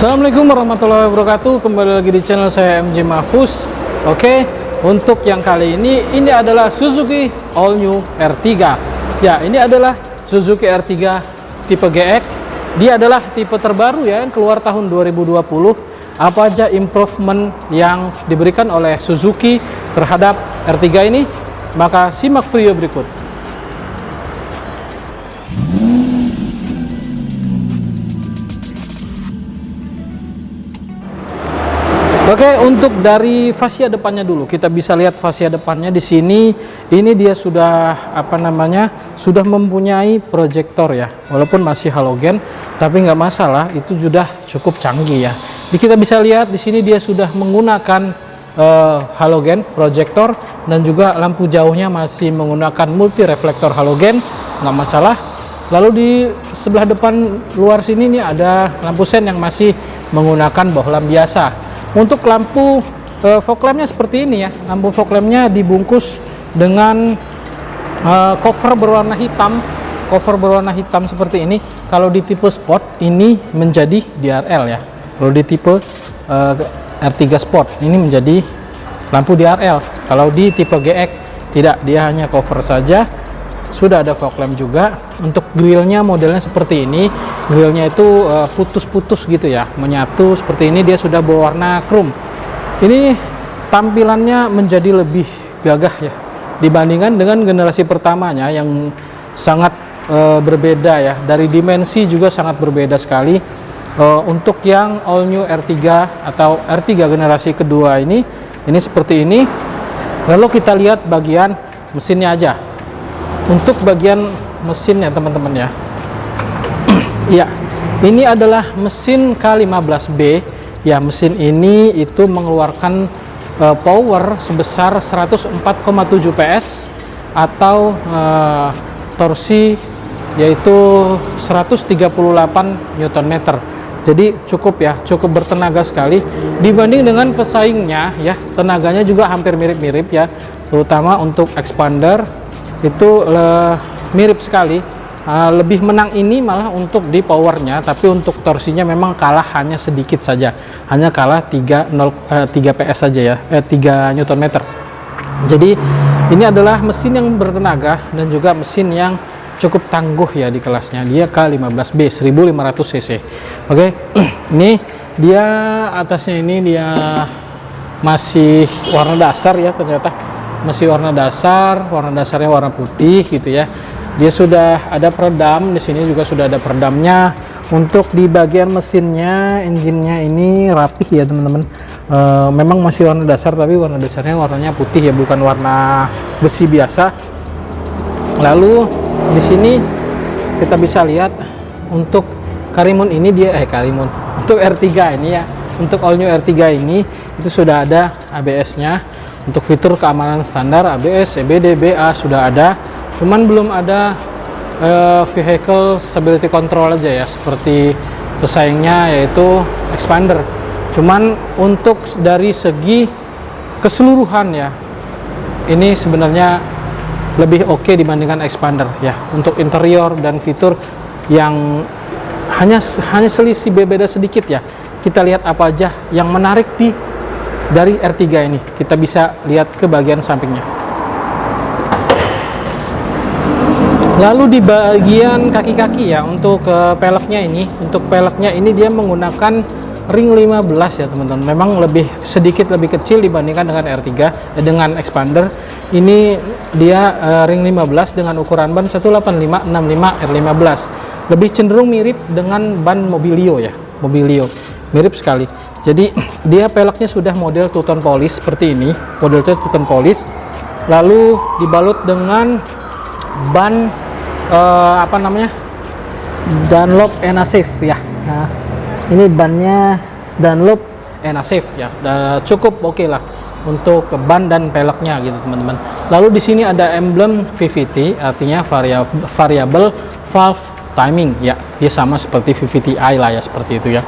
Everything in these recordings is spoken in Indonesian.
Assalamualaikum warahmatullahi wabarakatuh. Kembali lagi di channel saya MJ Mahfuz. Oke, untuk yang kali ini adalah Suzuki All New R3. Ya, ini adalah Suzuki R3 tipe GX. Dia adalah tipe terbaru ya, yang keluar tahun 2020. Apa aja improvement yang diberikan oleh Suzuki terhadap R3 ini? Maka simak video berikut. Oke, untuk dari fascia depannya dulu, kita bisa lihat fascia depannya di sini. Ini dia sudah sudah mempunyai proyektor ya, walaupun masih halogen, tapi nggak masalah, itu sudah cukup canggih ya. Jadi kita bisa lihat di sini dia sudah menggunakan halogen proyektor, dan juga lampu jauhnya masih menggunakan multi reflektor halogen, nggak masalah. Lalu di sebelah depan luar sini nih ada lampu sen yang masih menggunakan bohlam biasa. Untuk lampu fog lampnya seperti ini ya, lampu fog lampnya dibungkus dengan cover berwarna hitam seperti ini. Kalau di tipe sport ini menjadi DRL ya, kalau di tipe R3 Sport ini menjadi lampu DRL. Kalau di tipe GX tidak, dia hanya cover saja. Sudah ada fog lamp juga. Untuk grillnya modelnya seperti ini, grillnya itu putus-putus gitu ya, menyatu seperti ini. Dia sudah berwarna chrome. Ini tampilannya menjadi lebih gagah ya dibandingkan dengan generasi pertamanya yang sangat berbeda ya, dari dimensi juga sangat berbeda sekali. Untuk yang all new R3 atau R3 generasi kedua ini seperti ini. Lalu kita lihat bagian mesinnya aja. Untuk bagian mesinnya teman-teman ya, ya, ini adalah mesin K15B ya. Mesin ini itu mengeluarkan power sebesar 104,7 PS atau torsi yaitu 138 Nm. Jadi cukup ya, cukup bertenaga sekali dibanding dengan pesaingnya ya. Tenaganya juga hampir mirip-mirip ya, terutama untuk expander itu mirip sekali. Lebih menang ini malah untuk di powernya, tapi untuk torsinya memang kalah hanya sedikit saja, hanya kalah 3 PS saja ya, 3 Nm. Jadi ini adalah mesin yang bertenaga dan juga mesin yang cukup tangguh ya di kelasnya. Dia K15B 1500 cc. Oke, ini dia atasnya, ini dia masih warna dasar ya, ternyata masih warna dasar, warna dasarnya warna putih gitu ya. Dia sudah ada peredam, di sini juga sudah ada peredamnya. Untuk di bagian mesinnya, engine-nya ini rapih ya teman-teman. Memang masih warna dasar, tapi warna dasarnya warnanya putih ya, bukan warna besi biasa. Lalu di sini kita bisa lihat untuk Karimun ini dia untuk R3 ini ya, untuk all new R3 ini itu sudah ada ABS-nya. Untuk fitur keamanan standar ABS, EBD, BA sudah ada, cuman belum ada vehicle stability control aja ya, seperti pesaingnya yaitu expander. Cuman untuk dari segi keseluruhan ya, ini sebenarnya lebih oke dibandingkan expander ya. Untuk interior dan fitur yang hanya selisih berbeda sedikit ya. Kita lihat apa aja yang menarik dari R3 ini. Kita bisa lihat ke bagian sampingnya. Lalu di bagian kaki-kaki ya, untuk peleknya ini dia menggunakan ring 15 ya teman-teman. Memang sedikit lebih kecil dibandingkan dengan R3 dengan expander. Ini dia ring 15 dengan ukuran ban 185/65 R15. Lebih cenderung mirip dengan ban Mobilio ya, mirip sekali. Jadi dia peleknya sudah model two tone polish seperti ini, modelnya two tone polish. Lalu dibalut dengan ban Dunlop Enasafe ya. Nah, ini bannya Dunlop Enasafe ya. Cukup oke lah untuk ban dan peleknya gitu teman-teman. Lalu di sini ada emblem VVT, artinya variable valve timing ya. Dia sama seperti VVT-i lah ya, seperti itu ya.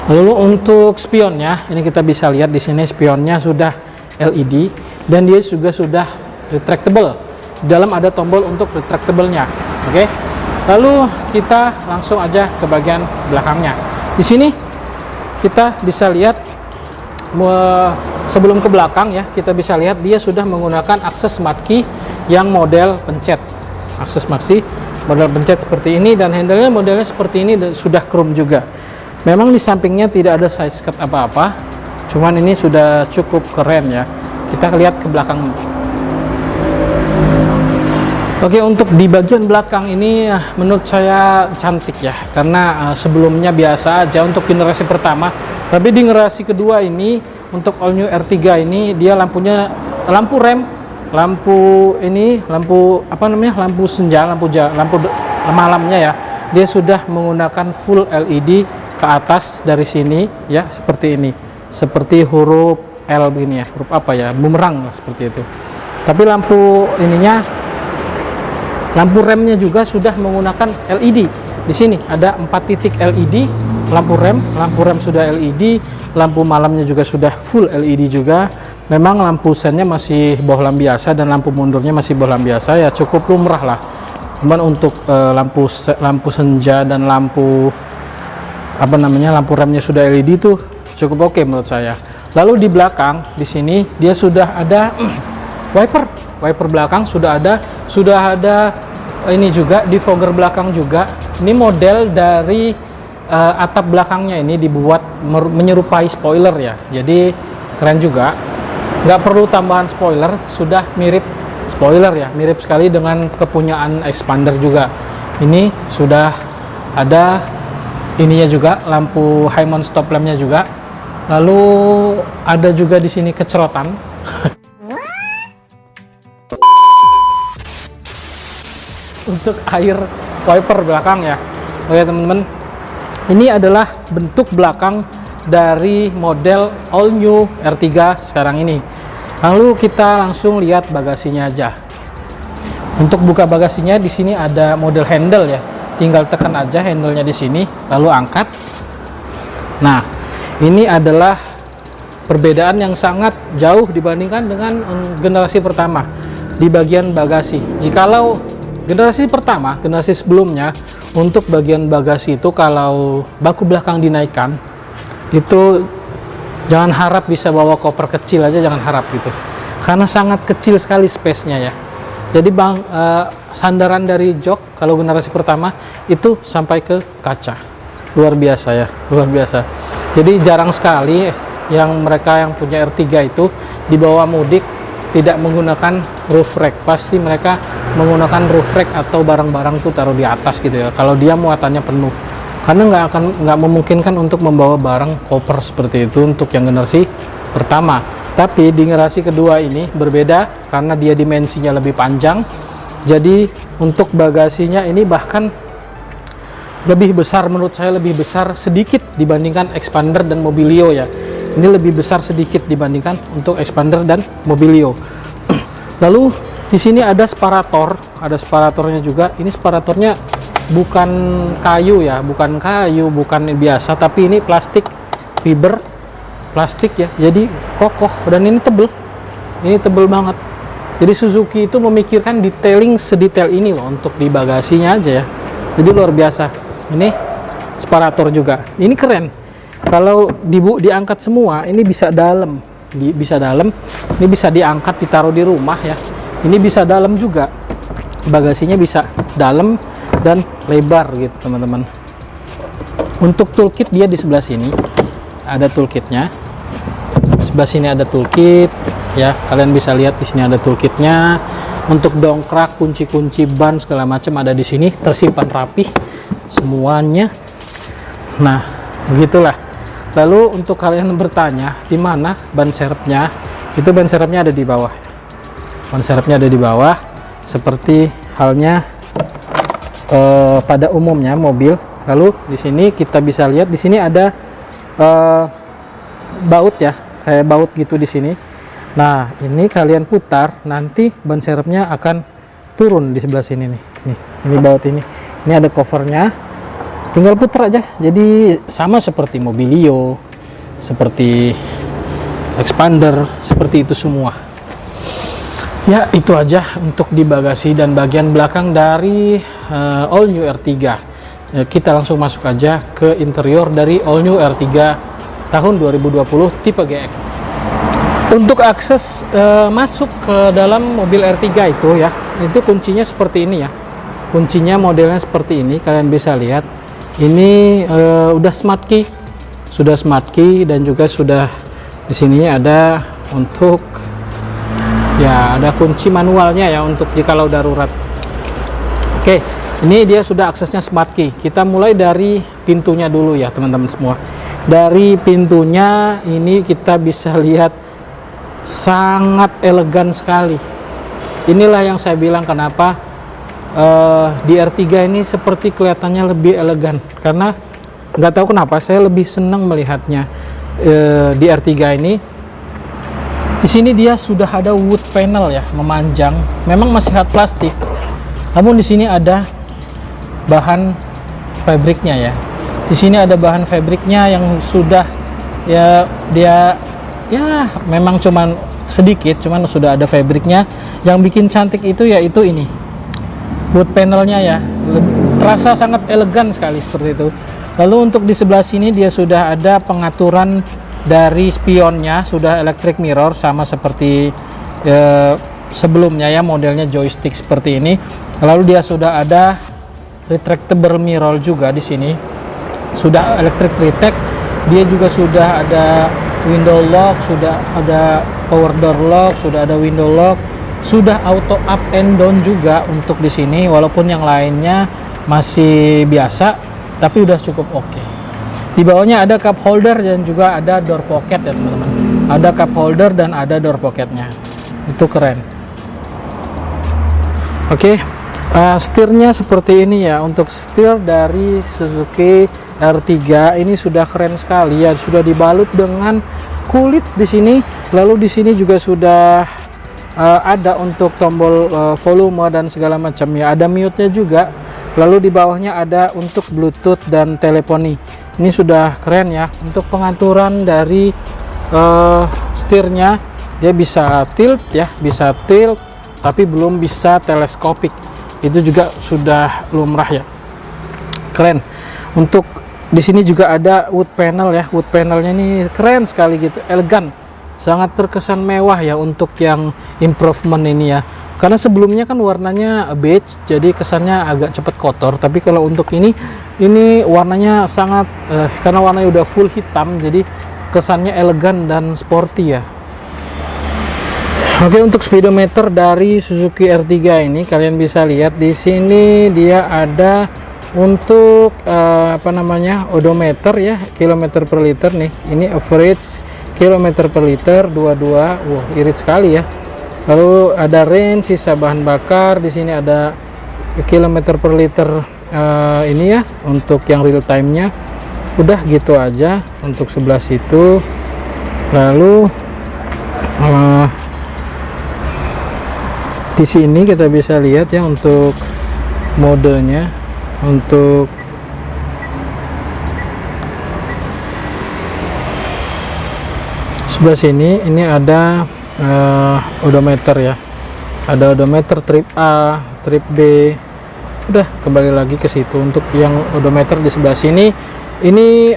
Lalu untuk spionnya, ini kita bisa lihat di sini spionnya sudah LED dan dia juga sudah retractable. Di dalam ada tombol untuk retractable-nya. Oke. Lalu kita langsung aja ke bagian belakangnya. Di sini kita bisa lihat sebelum ke belakang ya, kita bisa lihat dia sudah menggunakan akses smart key yang model pencet. Akses smart key model pencet seperti ini, dan handle-nya modelnya seperti ini dan sudah chrome juga. Memang di sampingnya tidak ada side skirt apa-apa, cuman ini sudah cukup keren ya. Kita lihat ke belakang. Oke, untuk di bagian belakang ini menurut saya cantik ya, karena sebelumnya biasa aja untuk generasi pertama, tapi di generasi kedua ini untuk all new R3 ini dia lampunya lampu rem, lampu ini, lampu apa namanya, lampu senja, lampu malamnya ya, dia sudah menggunakan full LED ke atas dari sini ya, seperti ini, seperti huruf L begini ya, huruf apa ya, bumerang lah, seperti itu. Tapi lampu ininya, lampu remnya juga sudah menggunakan LED. Di sini ada 4 titik LED lampu rem sudah LED, lampu malamnya juga sudah full LED juga. Memang lampu sennya masih bohlam biasa dan lampu mundurnya masih bohlam biasa ya, cukup lumrah lah. Cuman untuk lampu senja dan lampu apa namanya, lampu remnya sudah LED itu cukup oke menurut saya. Lalu di belakang di sini dia sudah ada wiper belakang, sudah ada ini juga defogger belakang juga. Ini model dari atap belakangnya ini dibuat menyerupai spoiler ya, jadi keren juga, nggak perlu tambahan spoiler, sudah mirip spoiler ya, mirip sekali dengan kepunyaan expander juga. Ini sudah ada ininya juga, lampu high mount stop lampnya juga. Lalu ada juga di sini kecerotan untuk air wiper belakang ya. Oke teman-teman, ini adalah bentuk belakang dari model all new R3 sekarang ini. Lalu kita langsung lihat bagasinya aja. Untuk buka bagasinya di sini ada model handle ya, tinggal tekan aja handle-nya di sini lalu angkat. Nah, ini adalah perbedaan yang sangat jauh dibandingkan dengan generasi pertama di bagian bagasi. Jikalau generasi pertama, generasi sebelumnya, untuk bagian bagasi itu kalau baku belakang dinaikkan itu jangan harap bisa bawa koper kecil aja, jangan harap gitu, karena sangat kecil sekali space-nya ya. Jadi sandaran dari jok kalau generasi pertama itu sampai ke kaca, luar biasa ya, luar biasa. Jadi jarang sekali yang mereka yang punya R3 itu dibawa mudik tidak menggunakan roof rack, pasti mereka menggunakan roof rack atau barang-barang tuh taruh di atas gitu ya, kalau dia muatannya penuh, karena nggak memungkinkan untuk membawa barang koper seperti itu untuk yang generasi pertama. Tapi di generasi kedua ini berbeda karena dia dimensinya lebih panjang, jadi untuk bagasinya ini bahkan lebih besar, menurut saya lebih besar sedikit dibandingkan expander dan mobilio ya. Ini lebih besar sedikit dibandingkan untuk expander dan mobilio. Lalu di sini ada separator, ada separatornya juga. Ini separatornya bukan kayu ya, bukan biasa, tapi ini plastik, fiber plastik ya, jadi kokoh dan ini tebel banget. Jadi Suzuki itu memikirkan detailing sedetail ini loh untuk di bagasinya aja ya, jadi luar biasa. Ini separator juga, ini keren. Kalau diangkat semua, ini bisa dalam, ini bisa diangkat ditaruh di rumah ya. Ini bisa dalam juga, bagasinya bisa dalam dan lebar gitu teman-teman. Untuk toolkit dia di sebelah sini ada toolkitnya, sebelah sini ada toolkit ya, kalian bisa lihat di sini ada toolkitnya. Untuk dongkrak, kunci-kunci ban segala macam ada di sini, tersimpan rapih semuanya. Nah begitulah. Lalu untuk kalian bertanya di mana ban serepnya, itu ban serepnya ada di bawah. Ban serepnya ada di bawah, seperti halnya pada umumnya mobil. Lalu di sini kita bisa lihat di sini ada baut ya, kayak baut gitu di sini. Nah ini kalian putar, nanti ban serepnya akan turun di sebelah sini nih. Ini baut ini ada covernya, tinggal putar aja. Jadi sama seperti mobilio, seperti expander, seperti itu semua. Ya itu aja untuk di bagasi dan bagian belakang dari all new R3. Kita langsung masuk aja ke interior dari all new R3 tahun 2020 tipe GX. Untuk akses masuk ke dalam mobil R3 itu ya, itu kuncinya seperti ini ya. Kuncinya modelnya seperti ini, kalian bisa lihat. Ini udah smart key, sudah smart key, dan juga sudah di sini ada untuk ya ada kunci manualnya ya untuk jikalau darurat. Oke, ini dia sudah aksesnya smart key. Kita mulai dari pintunya dulu ya teman-teman semua. Dari pintunya ini kita bisa lihat sangat elegan sekali. Inilah yang saya bilang kenapa di R3 ini seperti kelihatannya lebih elegan, karena nggak tahu kenapa saya lebih senang melihatnya di R3 ini. Di sini dia sudah ada wood panel ya, memanjang. Memang masih hard plastik, namun di sini ada bahan fabriknya ya. Di sini ada bahan fabriknya yang sudah ya dia ya memang cuman sedikit, cuman sudah ada fabriknya. Yang bikin cantik itu yaitu ini wood panelnya ya, terasa sangat elegan sekali seperti itu. Lalu untuk di sebelah sini dia sudah ada pengaturan dari spionnya, sudah electric mirror sama seperti sebelumnya ya, modelnya joystick seperti ini. Lalu dia sudah ada retractable mirror juga di sini, sudah electric retract. Dia juga sudah ada window lock, sudah ada power door lock, sudah ada window lock, sudah auto up and down juga untuk di sini, walaupun yang lainnya masih biasa tapi udah cukup oke. Di bawahnya ada cup holder dan juga ada door pocket ya teman-teman. Ada cup holder dan ada door pocketnya, itu keren. Oke, setirnya seperti ini ya. Untuk setir dari Suzuki R3 ini sudah keren sekali ya, sudah dibalut dengan kulit di sini. Lalu di sini juga sudah ada untuk tombol volume dan segala macam ya, ada mute-nya juga. Lalu di bawahnya ada untuk Bluetooth dan teleponi. Ini sudah keren ya. Untuk pengaturan dari setirnya, dia bisa tilt ya, bisa tilt tapi belum bisa teleskopik. Itu juga sudah lumrah ya, keren. Untuk di sini juga ada wood panel ya. Wood panelnya ini keren sekali gitu, elegan, sangat terkesan mewah ya untuk yang improvement ini ya. Karena sebelumnya kan warnanya beige, jadi kesannya agak cepat kotor. Tapi kalau untuk ini warnanya sangat karena warnanya udah full hitam, jadi kesannya elegan dan sporty ya. Oke, untuk speedometer dari Suzuki R3 ini kalian bisa lihat di sini dia ada untuk apa namanya, odometer ya, kilometer per liter nih. Ini average kilometer per liter 22. Wow, irit sekali ya. Lalu ada range, sisa bahan bakar. Di sini ada kilometer per liter ini ya untuk yang real time-nya. Udah gitu aja untuk sebelah situ. Lalu di sini kita bisa lihat ya untuk modenya. Untuk sebelah sini ini ada odometer ya, ada odometer trip A, trip B. Udah kembali lagi ke situ. Untuk yang odometer di sebelah sini ini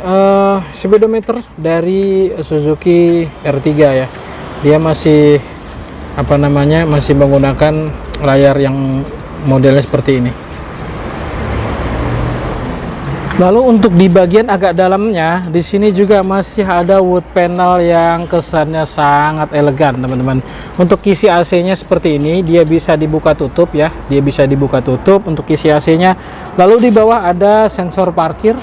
speedometer dari Suzuki R3 ya. Dia masih apa namanya, masih menggunakan layar yang modelnya seperti ini. Lalu untuk di bagian agak dalamnya di sini juga masih ada wood panel yang kesannya sangat elegan teman-teman. Untuk kisi AC-nya seperti ini, dia bisa dibuka tutup ya, dia bisa dibuka tutup untuk kisi AC-nya. Lalu di bawah ada sensor parkir.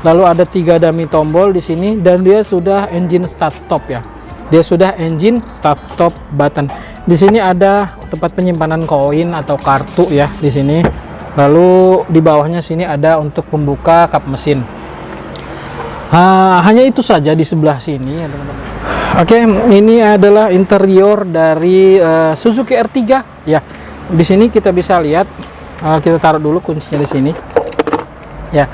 Lalu ada 3 dummy tombol di sini, dan dia sudah engine start stop ya. Dia sudah engine start stop button. Di sini ada tempat penyimpanan koin atau kartu ya di sini. Lalu di bawahnya sini ada untuk pembuka kap mesin. Hanya itu saja di sebelah sini ya teman-teman. Oke, ini adalah interior dari Suzuki R3 ya. Di sini kita bisa lihat, kita taruh dulu kuncinya di sini ya.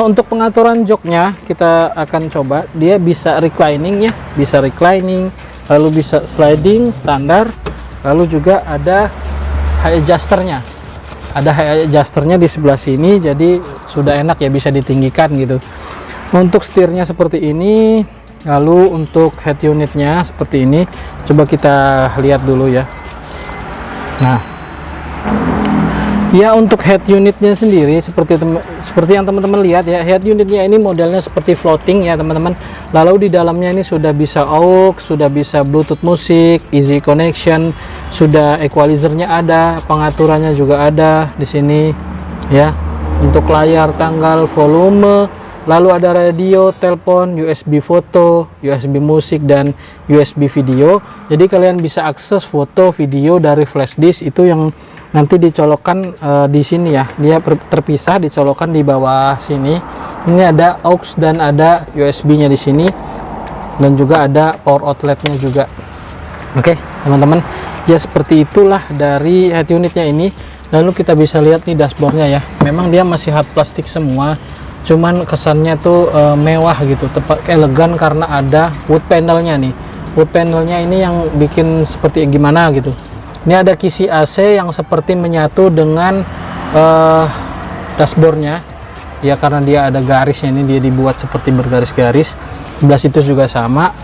Untuk pengaturan joknya kita akan coba. Dia bisa reclining ya, bisa reclining, lalu bisa sliding standar, lalu juga ada high adjusternya. Ada high adjusternya di sebelah sini, jadi sudah enak ya, bisa ditinggikan gitu. Untuk setirnya seperti ini, lalu untuk head unitnya seperti ini. Coba kita lihat dulu ya. Nah, ya untuk head unitnya sendiri seperti yang teman-teman lihat ya, head unitnya ini modelnya seperti floating ya teman-teman. Lalu di dalamnya ini sudah bisa aux, sudah bisa Bluetooth musik, easy connection, sudah equalizernya ada, pengaturannya juga ada di sini ya. Untuk layar, tanggal, volume, lalu ada radio, telepon, USB foto, USB musik, dan USB video. Jadi kalian bisa akses foto, video dari flash disk itu yang nanti dicolokkan di sini ya. Dia terpisah, dicolokkan di bawah sini. Ini ada aux dan ada USB-nya di sini, dan juga ada power outlet-nya juga. Oke, teman-teman. Ya seperti itulah dari head unitnya ini. Lalu kita bisa lihat nih dashboardnya ya. Memang dia masih hard plastik semua. Cuman kesannya tuh mewah gitu, tepat elegan karena ada wood panelnya nih. Wood panelnya ini yang bikin seperti gimana gitu. Ini ada kisi AC yang seperti menyatu dengan dashboardnya ya, karena dia ada garisnya, ini dia dibuat seperti bergaris-garis. Sebelah situ juga sama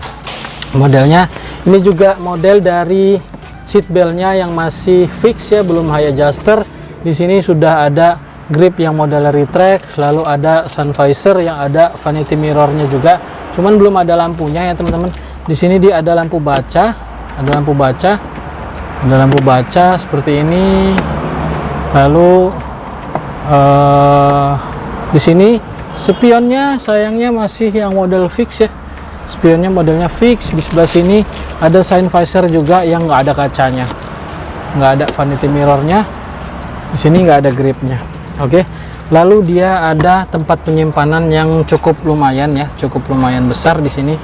modelnya. Ini juga model dari seat beltnya yang masih fix ya, belum high adjuster. Di sini sudah ada grip yang model retract, lalu ada sun visor yang ada vanity mirrornya juga, cuman belum ada lampunya ya teman-teman. Di sini dia ada lampu baca, ada lampu baca seperti ini. Lalu di sini spionnya sayangnya masih yang model fix ya, spionnya modelnya fix. Di sebelah sini ada sun visor juga yang nggak ada kacanya, nggak ada vanity mirrornya. Di sini nggak ada gripnya. Oke, lalu dia ada tempat penyimpanan yang cukup lumayan ya, cukup lumayan besar di sini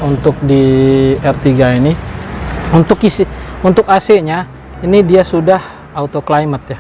untuk di R3 ini. Untuk AC-nya ini dia sudah auto climate ya,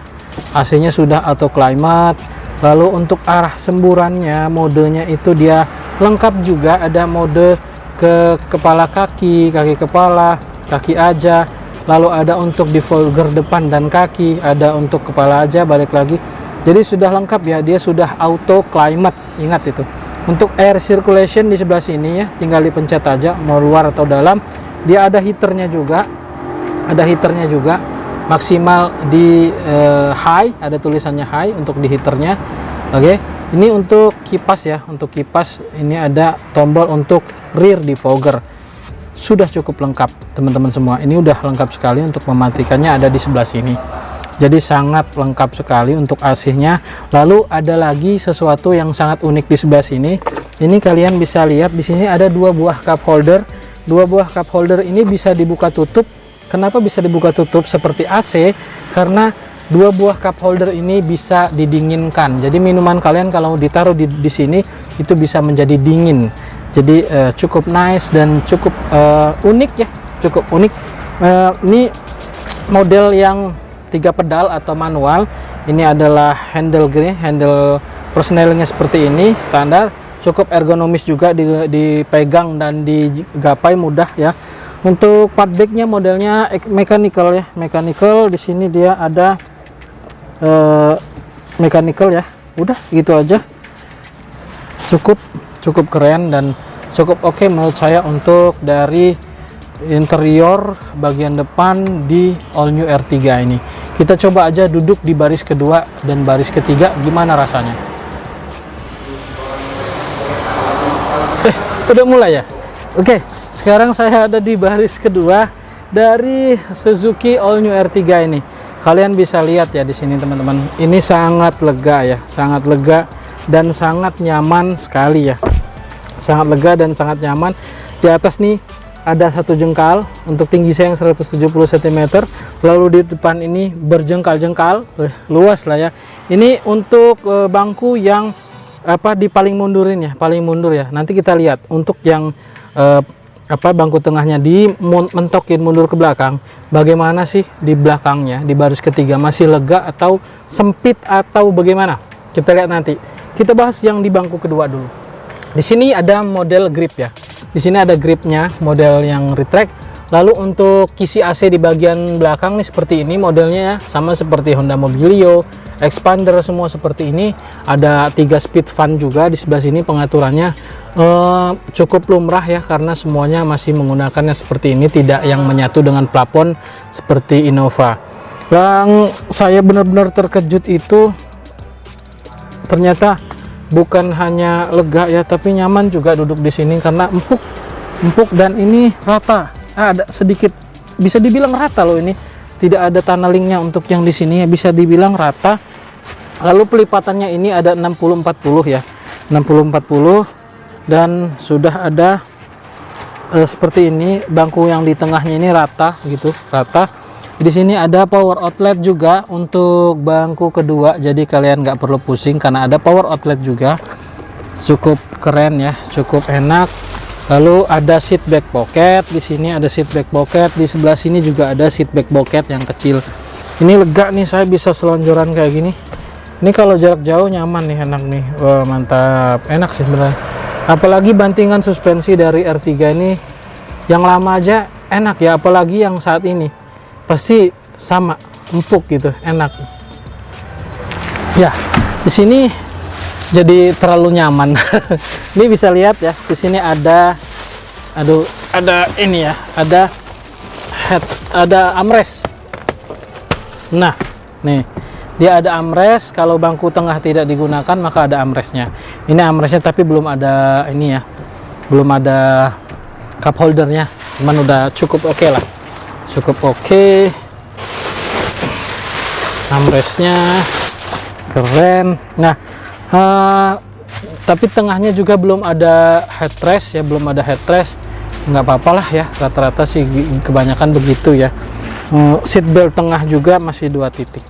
AC-nya sudah auto climate. Lalu untuk arah semburannya, modenya itu dia lengkap juga, ada mode ke kepala kaki, kaki kepala, kaki aja. Lalu ada untuk defogger depan dan kaki, ada untuk kepala aja, balik lagi. Jadi sudah lengkap ya, dia sudah auto climate, ingat itu. Untuk air circulation di sebelah sini ya, tinggal dipencet aja mau luar atau dalam. Dia ada heaternya juga, maksimal di high, ada tulisannya high untuk di heaternya. Oke, ini untuk kipas ya, untuk kipas ini ada tombol untuk rear defogger. Sudah cukup lengkap teman-teman semua. Ini udah lengkap sekali, untuk mematikannya ada di sebelah sini. Jadi sangat lengkap sekali untuk AC-nya. Lalu ada lagi sesuatu yang sangat unik di sebelah sini. Ini kalian bisa lihat di sini ada dua buah cup holder. Dua buah cup holder ini bisa dibuka tutup. Kenapa bisa dibuka tutup seperti AC? Karena dua buah cup holder ini bisa didinginkan. Jadi minuman kalian kalau ditaruh di sini itu bisa menjadi dingin. Jadi cukup nice dan cukup unik ya, cukup unik. Ini model yang 3 pedal atau manual. Ini adalah handle persnelingnya seperti ini, standar. Cukup ergonomis juga, dipegang dan digapai mudah ya. Untuk part backnya modelnya mechanical ya, mechanical. Di sini dia ada mechanical ya. Udah gitu aja. Cukup keren dan cukup oke menurut saya untuk dari interior bagian depan di all new R3 ini. Kita coba aja duduk di baris kedua dan baris ketiga, gimana rasanya. Udah mulai ya. Oke, sekarang saya ada di baris kedua dari Suzuki all new R3 ini. Kalian bisa lihat ya di sini teman-teman, ini sangat lega ya, sangat lega dan sangat nyaman sekali ya, sangat lega dan sangat nyaman. Di atas nih ada 1 jengkal, untuk tinggi saya yang 170 cm, lalu di depan ini berjengkal-jengkal, luas lah ya. Ini untuk bangku yang di paling mundurin ya, paling mundur ya. Nanti kita lihat untuk yang bangku tengahnya mentokin mundur ke belakang, bagaimana sih di belakangnya di baris ketiga, masih lega atau sempit atau bagaimana, kita lihat nanti. Kita bahas yang di bangku kedua dulu. Di sini ada model grip ya. Di sini ada gripnya, model yang retract. Lalu untuk kisi AC di bagian belakang nih seperti ini modelnya ya, sama seperti Honda Mobilio, Expander, semua seperti ini. Ada 3 speed fan juga di sebelah sini. Pengaturannya cukup lumrah ya, karena semuanya masih menggunakannya seperti ini, tidak yang menyatu dengan plafon seperti Innova. Yang saya benar-benar terkejut itu ternyata bukan hanya lega ya, tapi nyaman juga duduk di sini karena empuk dan ini rata. Ada sedikit, bisa dibilang rata loh ini. Tidak ada tunnelingnya untuk yang di sini ya, bisa dibilang rata. Lalu pelipatannya ini ada 60-40 ya, 60-40, dan sudah ada seperti ini. Bangku yang di tengahnya ini rata gitu, rata. Di sini ada power outlet juga untuk bangku kedua, jadi kalian nggak perlu pusing karena ada power outlet juga. Cukup keren ya, cukup enak. Lalu ada seat back pocket, di sini ada seat back pocket, di sebelah sini juga ada seat back pocket yang kecil. Ini lega nih, saya bisa selonjoran kayak gini. Ini kalau jarak jauh nyaman nih, enak nih. Wah, mantap, enak sih sebenarnya. Apalagi bantingan suspensi dari R3 ini yang lama aja enak ya, apalagi yang saat ini pasti sama, empuk gitu, enak. Ya, di sini jadi terlalu nyaman. Ini bisa lihat ya, di sini ada ini ya, ada armrest. Nah, nih dia ada armrest. Kalau bangku tengah tidak digunakan maka ada armrestnya. Ini armrestnya tapi belum ada ini ya, belum ada cup holdernya, cuman udah cukup oke lah, cukup oke. Armrestnya keren. Nah, tapi tengahnya juga belum ada headrest ya, belum ada headrest. Nggak apa-apa lah ya, rata-rata sih kebanyakan begitu ya. Seat belt tengah juga masih 2 titik.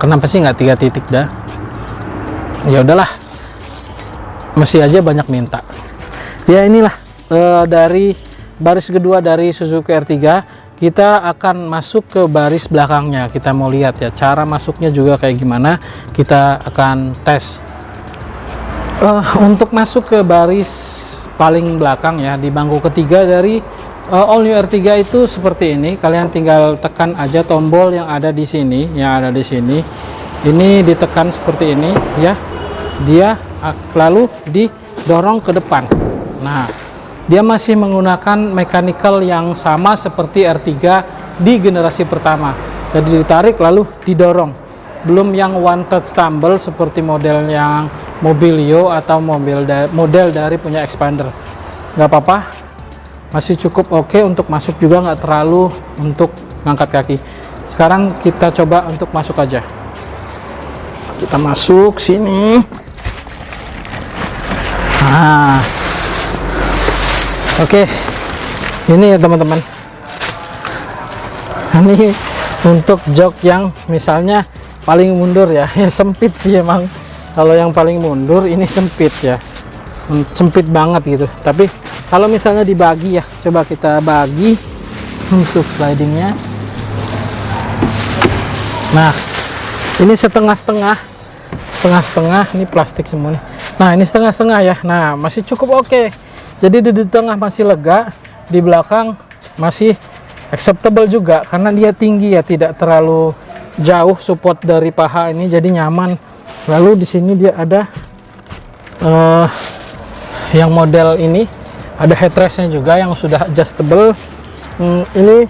Kenapa sih nggak 3 titik dah? Ya udahlah, masih aja banyak minta. Ya inilah dari baris kedua dari Suzuki R3. Kita akan masuk ke baris belakangnya. Kita mau lihat ya cara masuknya juga kayak gimana. Kita akan tes. Untuk masuk ke baris paling belakang ya, di bangku ketiga dari all new R3 itu seperti ini. Kalian tinggal tekan aja tombol yang ada di sini, Ini ditekan seperti ini ya. Dia lalu didorong ke depan. Nah, dia masih menggunakan mechanical yang sama seperti R3 di generasi pertama. Jadi ditarik lalu didorong. Belum yang one touch tumble seperti model yang Mobilio atau model dari punya Expander. Nggak apa-apa, masih cukup oke untuk masuk juga, nggak terlalu untuk ngangkat kaki. Sekarang kita coba untuk masuk aja. Kita masuk sini. Nah, oke, ini ya teman-teman. Ini untuk jok yang misalnya paling mundur ya, ya sempit sih emang. Kalau yang paling mundur ini sempit ya, sempit banget gitu. Tapi kalau misalnya dibagi ya, coba kita bagi untuk slidingnya. Nah, ini setengah-setengah, ini plastik semua nih. Nah, ini setengah-setengah ya. Nah, masih cukup oke. Jadi di tengah masih lega, di belakang masih acceptable juga karena dia tinggi ya, tidak terlalu jauh support dari paha ini, jadi nyaman. Lalu di sini dia ada yang model ini, ada headrestnya juga yang sudah adjustable. Ini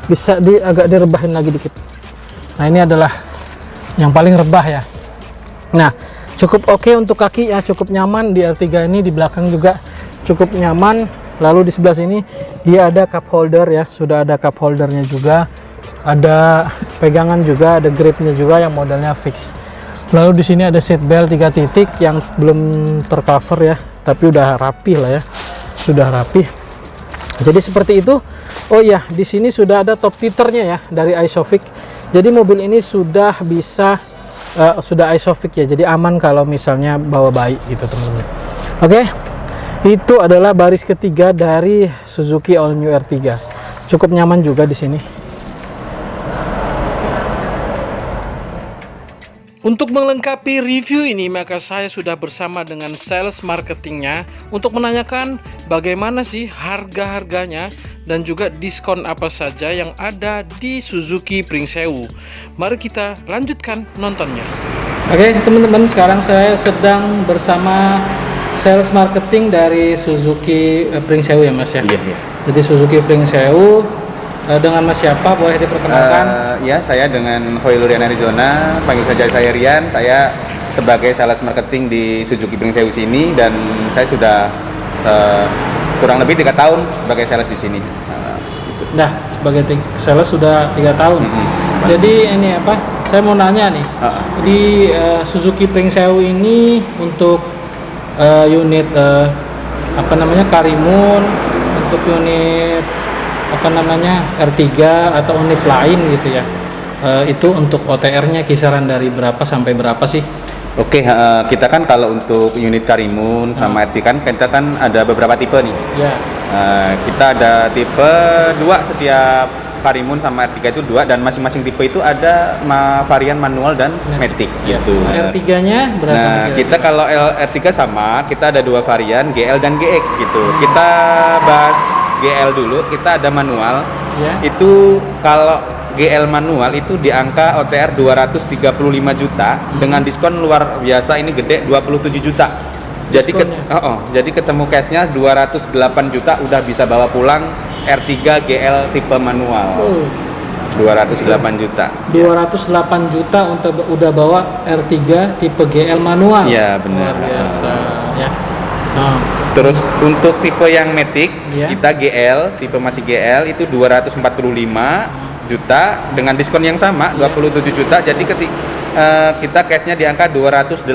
bisa agak direbahin lagi dikit. Nah, ini adalah yang paling rebah ya. Nah, cukup oke untuk kaki ya, cukup nyaman di R3 ini. Di belakang juga cukup nyaman. Lalu di sebelah sini dia ada cup holder ya, sudah ada cup holdernya juga, ada pegangan juga, ada gripnya juga yang modelnya fix. Lalu di sini ada seat belt 3 titik yang belum tercover ya, tapi udah rapi lah ya, sudah rapi. Jadi seperti itu. Oh iya, di sini sudah ada top titernya ya dari Isofix. Jadi mobil ini sudah bisa sudah Isofix ya, jadi aman kalau misalnya bawa bayi gitu teman-teman. Oke, itu adalah baris ketiga dari Suzuki All New R3. Cukup nyaman juga di sini. Untuk melengkapi review ini, maka saya sudah bersama dengan sales marketingnya untuk menanyakan bagaimana sih harga-harganya dan juga diskon apa saja yang ada di Suzuki Pringsewu. Mari kita lanjutkan nontonnya. Oke teman-teman, sekarang saya sedang bersama sales marketing dari Suzuki Pringsewu ya Mas ya? Iya. Jadi Suzuki Pringsewu, dengan Mas siapa, boleh diperkenalkan? Ya, saya dengan Hoylur Rian Arizona, panggil saja saya Rian. Saya sebagai sales marketing di Suzuki Pringsewu sini, dan saya sudah kurang lebih 3 tahun sebagai sales di sini. Nah, sebagai sales sudah 3 tahun. Jadi ini apa? Saya mau nanya nih, di Suzuki Pringsewu ini untuk unit apa namanya Karimun, untuk unit apa namanya R3 atau unit lain gitu ya, itu untuk OTR-nya kisaran dari berapa sampai berapa sih? Oke, kita kan kalau untuk unit Karimun sama R3 kan kita kan ada beberapa tipe nih. Ya. Kita ada tipe 2, setiap Karimun sama R3 itu 2, dan masing-masing tipe itu ada varian manual dan matic gitu. R3-nya berapa? Nah, kita kalau R3 sama, kita ada 2 varian, GL dan GX gitu. Kita bahas GL dulu. Kita ada manual. Itu kalau GL manual itu di angka OTR 235 juta dengan diskon luar biasa, ini gede 27 juta. Jadi jadi ketemu cashnya 208 juta udah bisa bawa pulang R3 GL tipe manual. 208 juta. 208 juta untuk udah bawa R3 tipe GL manual. Iya, benar. Luar biasa ya. Terus untuk tipe yang matic, kita GL, tipe masih GL itu 245 juta dengan diskon yang sama 27 juta. Jadi kita cashnya di angka 218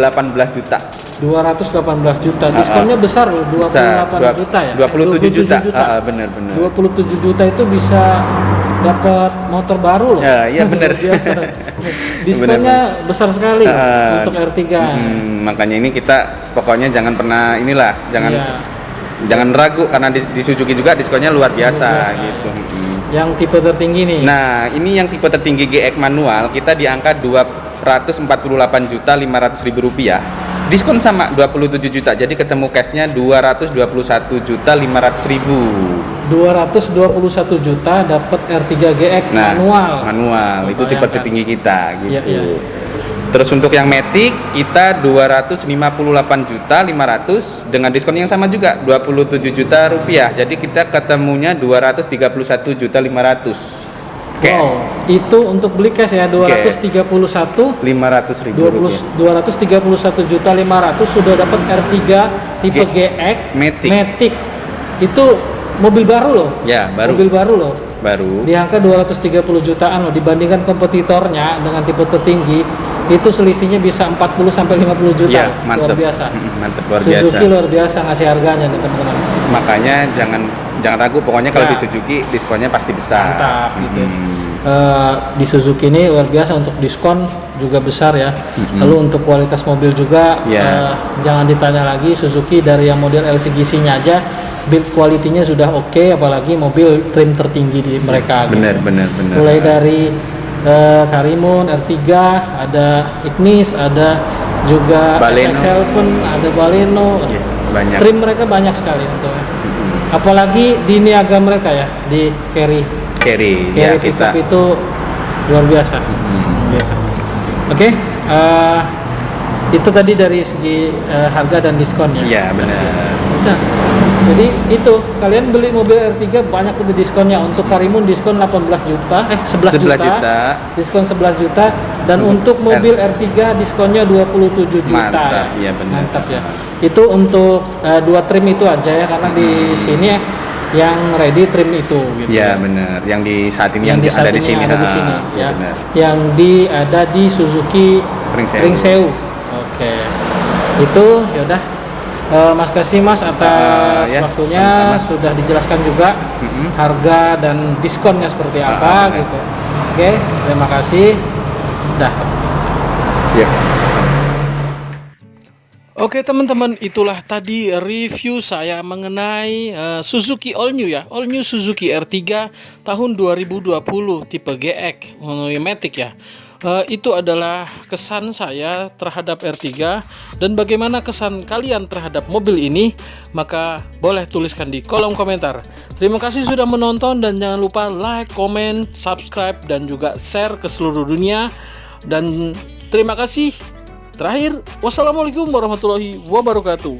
juta. 218 juta. Diskonnya besar loh, 28 juta ya. 27 juta. Benar. 27 juta itu bisa dapat motor baru loh. Iya benar. Diskonnya besar sekali untuk R3. Makanya ini kita pokoknya jangan pernah jangan ragu, karena di Suzuki juga diskonnya luar biasa gitu. Yang tipe tertinggi nih. Nah, ini yang tipe tertinggi GX manual kita di angka 248 juta 500 ribu rupiah. Diskon sama 27 juta. Jadi ketemu cashnya 221 juta 500 ribu. 221 juta dapat R3 GX manual. Itu tipe tertinggi kita gitu. Iya. Terus untuk yang matic kita 258 juta 500 dengan diskon yang sama juga 27 juta rupiah. Jadi kita ketemunya 231 juta 500. Cash. Wow, itu untuk beli cash ya 231 500 ribu rupiah. 231 juta 500 sudah dapat R3 tipe GX matic. Itu mobil baru loh. Ya, baru. Mobil baru loh. Baru. Di angka 230 jutaan loh, dibandingkan kompetitornya dengan tipe tertinggi itu selisihnya bisa 40 sampai 50 juta. Ya, mantep. Luar biasa. Mantep, luar biasa. Suzuki luar biasa ngasih harganya nih teman-teman. Makanya jangan ragu, pokoknya kalau di Suzuki diskonnya pasti besar. Mantap gitu. Di Suzuki ini luar biasa untuk diskon juga besar ya. Lalu untuk kualitas mobil juga jangan ditanya lagi, Suzuki dari yang model LCGC-nya aja build quality-nya sudah oke, apalagi mobil trim tertinggi di mereka. Benar. Mulai dari Karimun, R3, ada Ignis, ada juga SX7, ada Baleno. Banyak. Trim mereka banyak sekali untuk. Apalagi di niaga mereka ya, di carry ya, kita itu luar biasa. Oke, itu tadi dari segi harga dan diskon ya. Iya benar. Nah, jadi itu kalian beli mobil R3 banyak lebih diskonnya. Untuk Karimun diskon 11 juta, diskon 11 juta, dan untuk mobil R3 diskonnya 27 juta. Mantap, ya benar. Mantap ya. Itu untuk 2 trim itu aja ya, karena di sini yang ready trim itu gitu. Ya benar. Yang di saat ini yang ada di sini. Ya. Yang ada di Suzuki Pringsewu. Oke. Itu ya udah. Mas kasih Mas atas waktunya, sudah dijelaskan juga harga dan diskonnya seperti apa gitu. Oke, terima kasih. Dah. Ya. Oke teman-teman, itulah tadi review saya mengenai Suzuki All New ya, All New Suzuki R3 tahun 2020 tipe GX matic ya. Itu adalah kesan saya terhadap R3 dan bagaimana kesan kalian terhadap mobil ini, maka boleh tuliskan di kolom komentar. Terima kasih sudah menonton dan jangan lupa like, comment, subscribe dan juga share ke seluruh dunia. Dan terima kasih. Terakhir, wassalamualaikum warahmatullahi wabarakatuh.